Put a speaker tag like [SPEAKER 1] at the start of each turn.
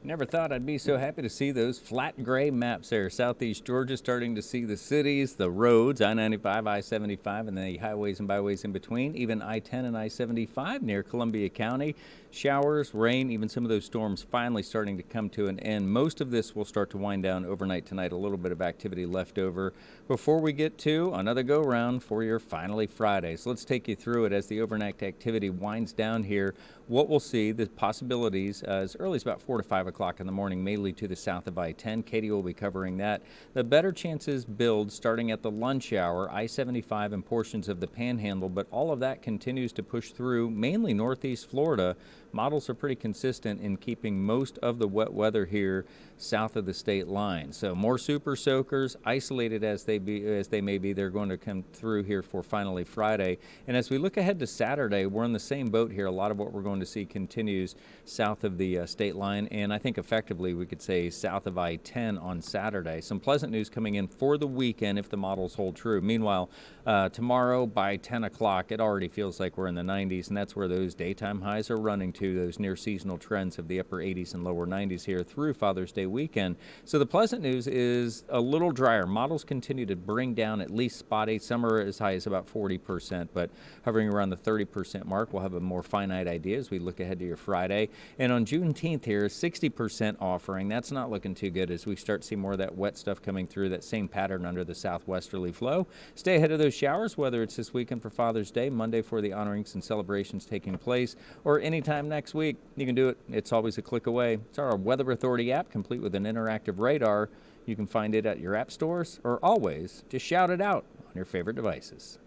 [SPEAKER 1] Never thought I'd be so happy to see those flat gray maps there. Southeast Georgia starting to see the cities, the roads, I-95, I-75, and the highways and byways in between, even I-10 and I-75 near Columbia County. Showers, rain, even some of those storms finally starting to come to an end. Most of this will start to wind down overnight tonight. A little bit of activity left over before we get to another go-round for your finally Friday. So let's take you through it as the overnight activity winds down here. What we'll see, the possibilities as early as about 4 to 5 o'clock in the morning, mainly to the south of I-10. Katie will be covering that. The better chances build starting at the lunch hour, I-75 and portions of the Panhandle, but all of that continues to push through mainly northeast Florida. Models are pretty consistent in keeping most of the wet weather here south of the state line. So more super soakers, isolated as they may be, they're going to come through here for finally Friday. And as we look ahead to Saturday, we're in the same boat here. A lot of what we're going to see continues south of the state line, and I think effectively we could say south of I-10 on Saturday. Some pleasant news coming in for the weekend if the models hold true. Meanwhile, tomorrow by 10 o'clock, it already feels like we're in the 90s, and that's where those daytime highs are running to, those near seasonal trends of the upper 80s and lower 90s here through Father's Day weekend. So the pleasant news is a little drier. Models continue to bring down at least spotty. Some are as high as about 40%, but hovering around the 30% mark. We'll have a more finite idea as we look ahead to your Friday. And on Juneteenth here, 60% offering. That's not looking too good as we start to see more of that wet stuff coming through, that same pattern under the southwesterly flow. Stay ahead of those showers, whether it's this weekend for Father's Day, Monday for the honorings and celebrations taking place, or anytime next week. You can do it. It's always a click away. It's our Weather Authority app, complete with an interactive radar. You can find it at your app stores, or always just shout it out on your favorite devices.